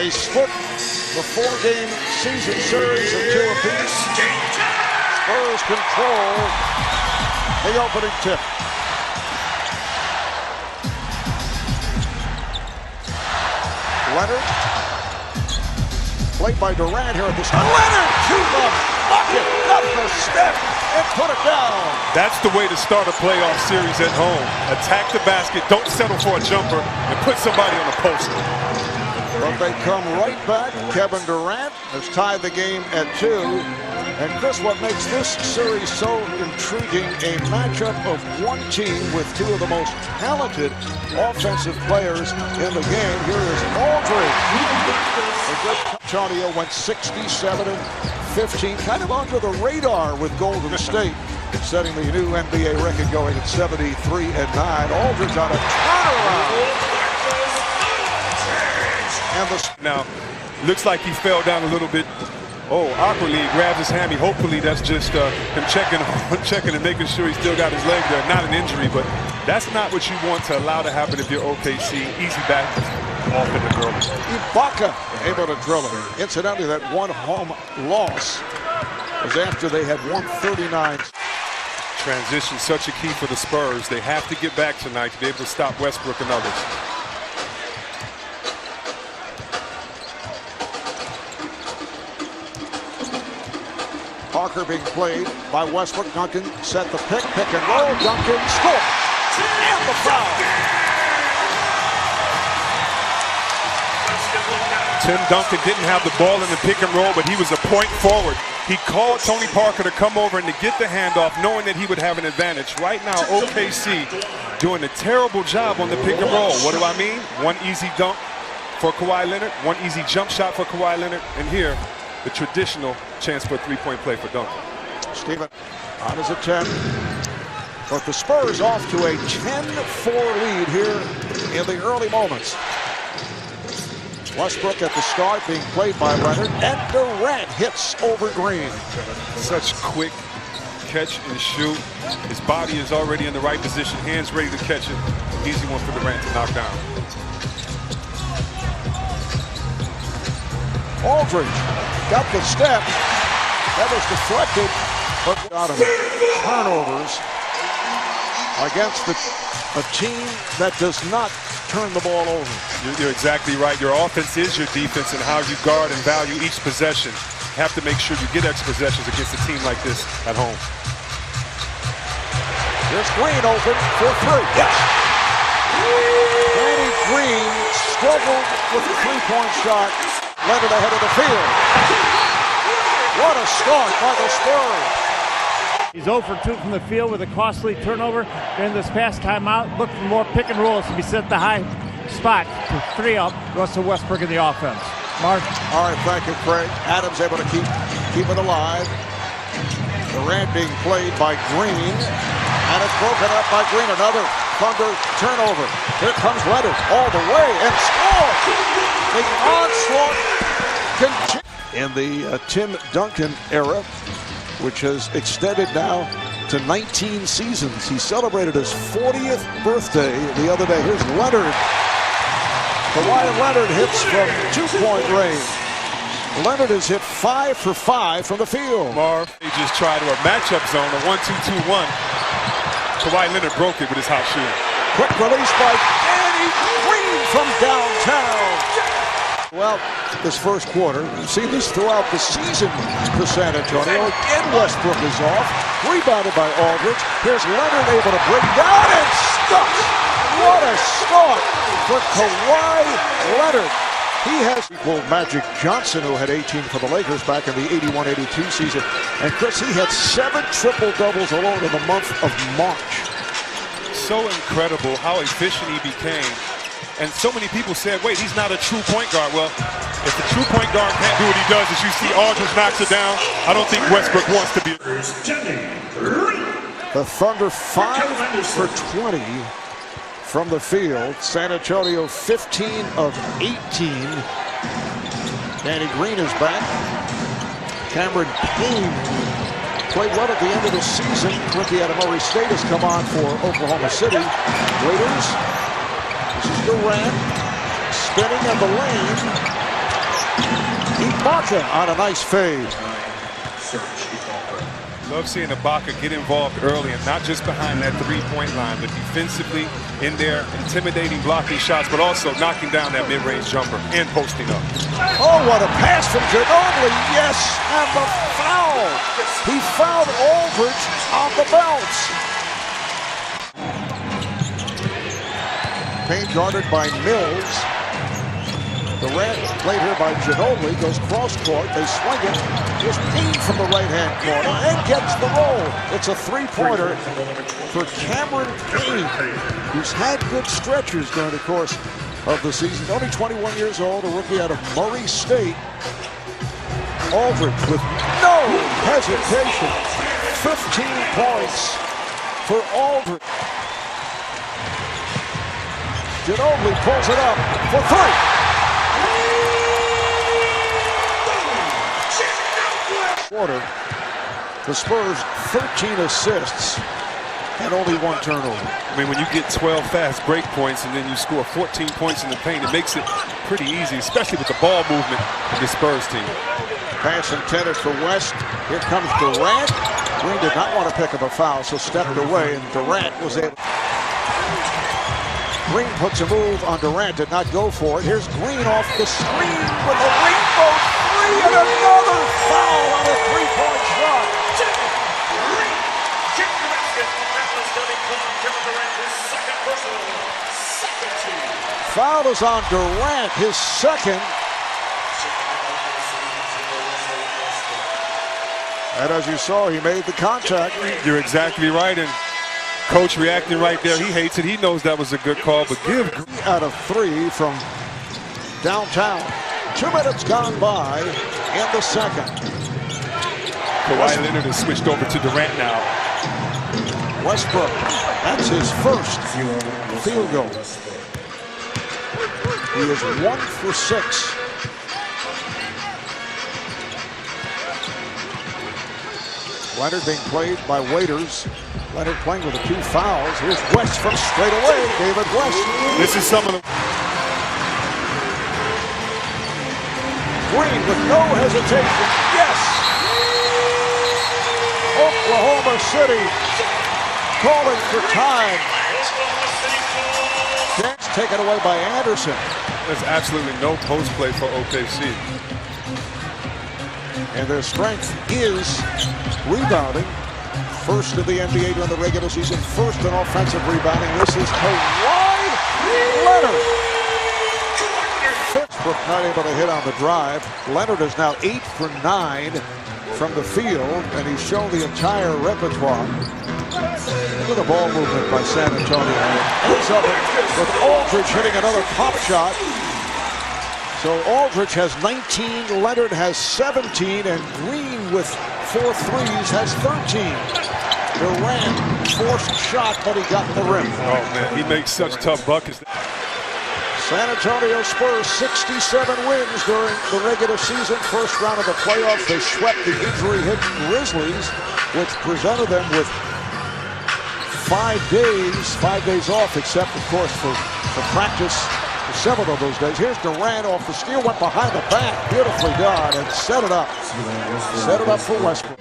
They split the four-game season series of 2 apiece. Spurs control the opening tip. Leonard, played by Durant here at the start. Leonard to the bucket, up the step, and put it down. That's the way to start a playoff series at home. Attack the basket, don't settle for a jumper, and put somebody on the post. But they come right back. Kevin Durant has tied the game at 2. And Chris, what makes this series so intriguing, a matchup of one team with 2 of the most talented offensive players in the game. Here is Aldridge. Antonio went 67-15, kind of under the radar with Golden State, setting the new NBA record going at 73-9. Aldridge on a turnaround. Now, looks like he fell down a little bit. Oh, awkwardly, he grabs his hammy. Hopefully that's just him checking and making sure he's still got his leg there. Not an injury, but that's not what you want to allow to happen if you're OKC. Easy back off in the drill. Ibaka able to drill it. Incidentally, that one home loss was after they had won 39. Transition, such a key for the Spurs. They have to get back tonight to be able to stop Westbrook and others. Parker being played by Westbrook. Duncan set the pick and roll. Duncan score. And the foul. Tim Duncan didn't have the ball in the pick and roll, but he was a point forward. He called Tony Parker to come over and to get the handoff, knowing that he would have an advantage. Right now, OKC doing a terrible job on the pick and roll. What do I mean? One easy dunk for Kawhi Leonard, one easy jump shot for Kawhi Leonard, and here, the traditional chance for a three-point play for Duncan. Steven on his attempt. But the Spurs off to a 10-4 lead here in the early moments. Westbrook at the start being played by Leonard, and Durant hits over Green. Such quick catch and shoot. His body is already in the right position, hands ready to catch it. Easy one for Durant to knock down. Aldridge got the step. That was deflected, but out of turnovers against a team that does not turn the ball over. You're exactly right. Your offense is your defense, and how you guard and value each possession. You have to make sure you get extra possessions against a team like this at home. There's Green open for 3. Yes! Danny Green struggled with the three-point shot. Leonard ahead of the field. What a start by the Spurs. He's 0 for 2 from the field with a costly turnover. During this past timeout, look for more pick and rolls to be set the high spot to 3 up Russell Westbrook in the offense. Mark. All right, thank you, Craig. Adams able to keep it alive. Durant being played by Green. And it's broken up by Green. Another Thunder turnover. Here comes Leonard all the way and scores. The onslaught continues. In the Tim Duncan era, which has extended now to 19 seasons. He celebrated his 40th birthday the other day. Here's Leonard. Kawhi Leonard hits from 2-point range. Leonard has hit 5 for 5 from the field. Marv, they just tried to a matchup zone, a 1-2-2-1. Kawhi Leonard broke it with his hot shooting. Quick release by Danny Green from downtown. Well, this first quarter, we've seen this throughout the season for San Antonio. Again, Westbrook is off. Rebounded by Aldridge. Here's Leonard able to break down and stuffs. What a start for Kawhi Leonard. He has equaled Magic Johnson, who had 18 for the Lakers back in the 81-82 season. And Chris, he had 7 triple-doubles alone in the month of March. So incredible how efficient he became. And so many people said, wait, he's not a true point guard. Well, if the true point guard can't do what he does, as you see Aldridge knocks it down, I don't think Westbrook wants to be. The Thunder 5 for 20 from the field. San Antonio 15 of 18. Danny Green is back. Cameron Payne played well at the end of the season. Quincy out of Murray State has come on for Oklahoma City. Raiders. This is Durant spinning in the lane. Ibaka on a nice fade. Love seeing Ibaka get involved early and not just behind that three-point line, but defensively in there, intimidating, blocking shots, but also knocking down that mid-range jumper and posting up. Oh, what a pass from Ginobili. Yes, and the foul. He fouled Aldridge on the bounce. Paint guarded by Mills. Durant played here by Ginobili, goes cross-court, they swing it, just Payne from the right-hand corner, and gets the roll. It's a three-pointer for Cameron Payne, who's had good stretches during the course of the season. Only 21 years old, a rookie out of Murray State. Aldridge with no hesitation, 15 points for Aldridge. Ginobili pulls it up for three. Quarter, the Spurs 13 assists and only one turnover. I mean, when you get 12 fast break points and then you score 14 points in the paint, it makes it pretty easy, especially with the ball movement of the Spurs team. Pass intended for West. Here comes Durant. Green did not want to pick up a foul, so stepped away, and Durant was able. Green puts a move on Durant, did not go for it. Here's Green off the screen with a rainbow three and another foul on a three-point shot. Foul is on Durant, his second. And as you saw, he made the contact. You're exactly right, and Coach reacting right there. He hates it. He knows that was a good call, but give out of three from downtown. 2 minutes gone by in the second. Kawhi Leonard has switched over to Durant now. Westbrook, that's his first field goal. He is 1 for 6. Leonard being played by Waiters. Leonard playing with the 2 fouls. Here's West from straight away. David West. This is some of the... Green with no hesitation. Yes! Oklahoma City calling for time. That's taken away by Anderson. There's absolutely no post play for OKC. And their strength is rebounding. First of the NBA during the regular season. First in offensive rebounding. This is Kawhi Leonard. Westbrook not able to hit on the drive. Leonard is now 8 for 9 from the field, and he's shown the entire repertoire. Look at the ball movement by San Antonio. Ends up with Aldridge hitting another pop shot. So Aldridge has 19, Leonard has 17, and Green with 4 threes has 13. Durant forced shot, but he got in the rim. Oh man, he makes such tough buckets. San Antonio Spurs 67 wins during the regular season. First round of the playoffs, they swept the injury-hit Grizzlies, which presented them with 5 days off, except of course for practice. Several of those days. Here's Durant off the steal, went behind the back, beautifully done, and set it up. Set it up for Westbrook.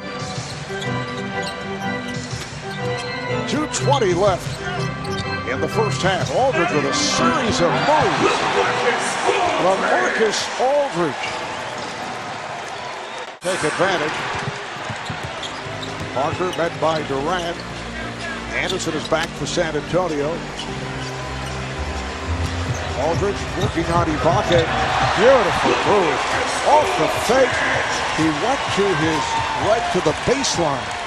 2:20 left in the first half. Aldridge with a series of moves. LaMarcus Aldridge take advantage. Parker met by Durant. Anderson is back for San Antonio. Aldridge working on Ibaka. Beautiful move. Off the fake. He went to his right to the baseline.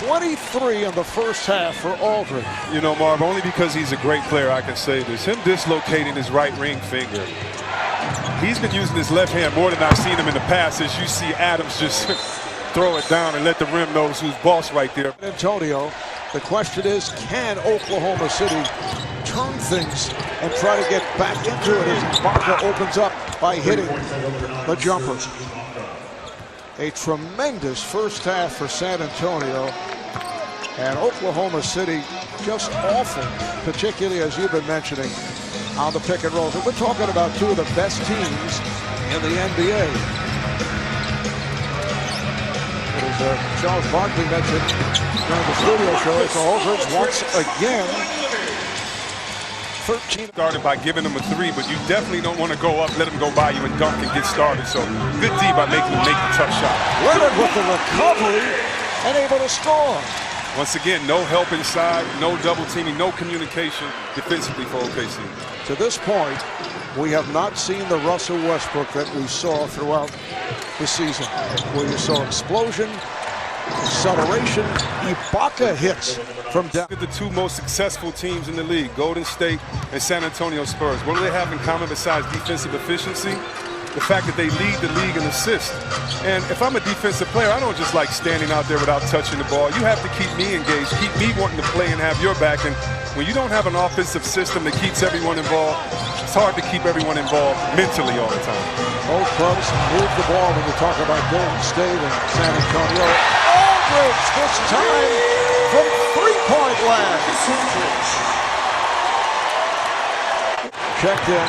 23 in the first half for Aldridge. You know, Marv, only because he's a great player I can say this. Him dislocating his right ring finger. He's been using his left hand more than I've seen him in the past, as you see Adams just throw it down and let the rim know who's boss right there. Antonio, the question is, can Oklahoma City turn things and try to get back into it as Ibaka opens up by hitting the jumper? A tremendous first half for San Antonio, and Oklahoma City just awful, particularly as you've been mentioning on the pick and rolls. And we're talking about two of the best teams in the NBA. As Charles Barkley mentioned during the studio show, it's Aldridge once again 13. Started by giving him a three, but you definitely don't want to go up, let him go by you and dunk and get started. So good D by making him make the tough shot. Leonard with the recovery and able to score. Once again, no help inside, no double teaming, no communication defensively for OKC. To this point, we have not seen the Russell Westbrook that we saw throughout the season, where you saw explosion, acceleration, Ibaka hits from down. Look at the two most successful teams in the league, Golden State and San Antonio Spurs. What do they have in common besides defensive efficiency? The fact that they lead the league in assists. And if I'm a defensive player, I don't just like standing out there without touching the ball. You have to keep me engaged, keep me wanting to play and have your back. And when you don't have an offensive system that keeps everyone involved, it's hard to keep everyone involved mentally all the time. Both clubs move the ball when we talk about Golden State and San Antonio. Aldridge this time from three-point land. Checked in.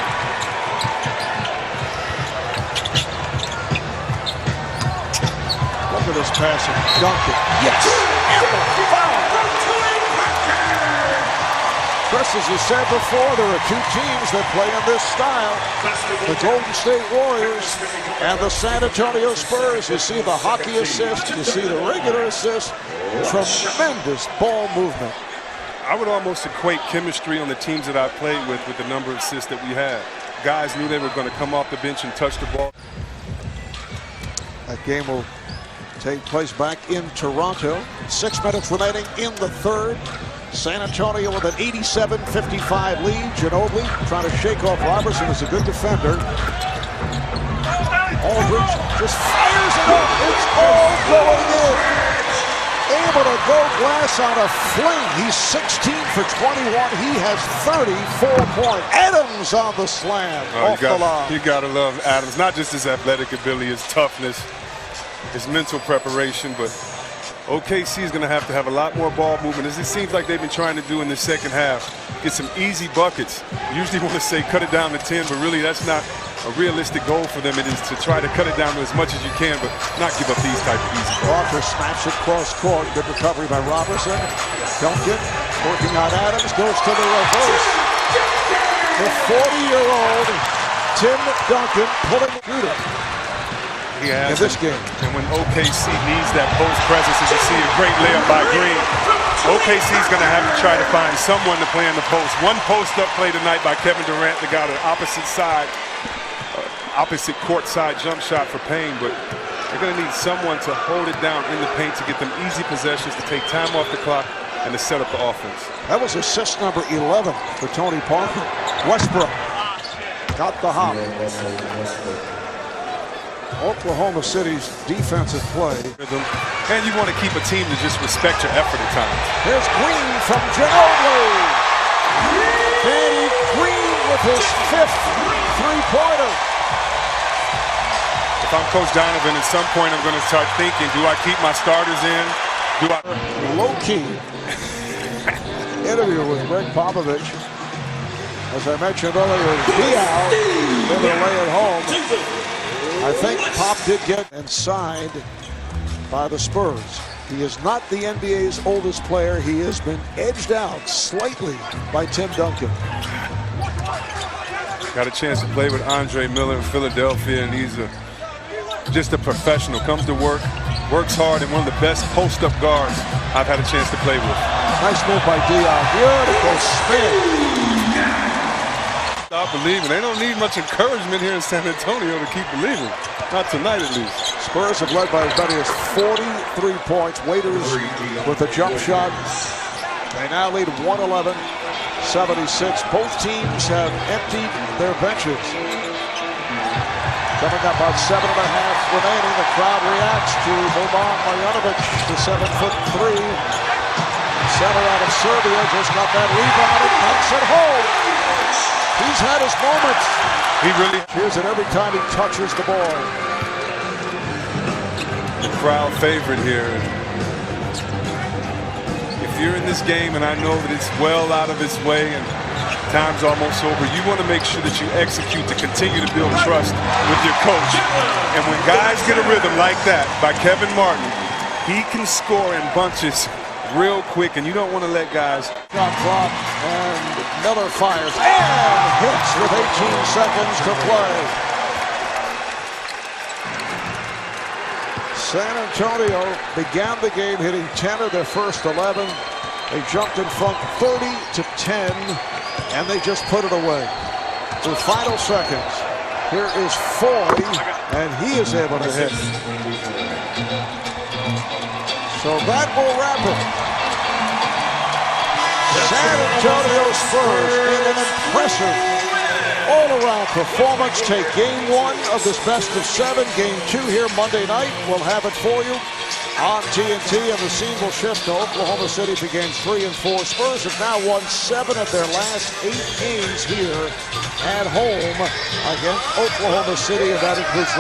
Look at this passing. Dunked it. Yes! And the foul! Chris, as you said before, there are two teams that play in this style. The Golden State Warriors and the San Antonio Spurs. You see the hockey assist, you see the regular assist. Tremendous ball movement. I would almost equate chemistry on the teams that I played with the number of assists that we had. Guys knew they were going to come off the bench and touch the ball. That game will take place back in Toronto. 6 minutes remaining in the third. San Antonio with an 87-55 lead. Ginobili trying to shake off Robertson, is a good defender. Aldridge just fires it up. It's all going in. Able to go glass on a fling. He's 16 for 21. He has 34 points. Adams on the slam off the line. You got to love Adams. Not just his athletic ability, his toughness, his mental preparation, but OKC is going to have a lot more ball movement, as it seems like they've been trying to do in the second half. Get some easy buckets. Usually want to say cut it down to 10, but really that's not a realistic goal for them. It is to try to cut it down to as much as you can, but not give up these type of easy buckets. Walker snaps it cross court. Good recovery by Robertson. Duncan working on Adams, goes to the reverse. The 40-year-old Tim Duncan pulling the shooter. He has in this game. And when OKC needs that post presence, as you see a great layup by Green, OKC is going to have to try to find someone to play in the post. One post-up play tonight by Kevin Durant that got an opposite court side jump shot for Payne, but they're going to need someone to hold it down in the paint to get them easy possessions, to take time off the clock, and to set up the offense. That was assist number 11 for Tony Parker. Westbrook got the hop. Oklahoma City's defensive play. And you want to keep a team to just respect your effort at times. Here's Green from Ginobili. Danny Green with his 5th three-pointer. If I'm Coach Donovan, at some point I'm going to start thinking, do I keep my starters in? Do I? Low-key interview with Greg Popovich. As I mentioned earlier, Dial, able to lay it home. I think Pop did get and signed by the Spurs. He is not the NBA's oldest player. He has been edged out slightly by Tim Duncan. Got a chance to play with Andre Miller in Philadelphia, and he's just a professional. Comes to work, works hard, and one of the best post-up guards I've had a chance to play with. Nice move by Dion. Beautiful spin. Stop believing. They don't need much encouragement here in San Antonio to keep believing. Not tonight, at least. Spurs have led by as many as 43 points. Waiters with a jump shot. They now lead 111-76. Both teams have emptied their benches. Coming up on 7.5 remaining. The crowd reacts to Boban Marjanovic, the 7'3". Center out of Serbia just got that rebound and knocks it home. He's had his moments. He really cheers it every time he touches the ball. The crowd favorite here. If you're in this game, and I know that it's well out of its way, and time's almost over. You want to make sure that you execute to continue to build trust with your coach. And when guys get a rhythm like that by Kevin Martin, he can score in bunches real quick, and you don't want to let guys. Shot clock, and Miller fires and hits with 18 seconds to play. San Antonio began the game hitting 10 of their first 11. They jumped in front 30-10, and they just put it away. The final seconds. Here is Foy, and he is able to hit. So that will wrap it. San Antonio Spurs in an impressive all-around performance take game 1 of this best-of-7. Game 2 here Monday night. We'll have it for you on TNT, and the scene will shift to Oklahoma City for games 3 and 4. Spurs have now won 7 of their last 8 games here at home against Oklahoma City, and that includes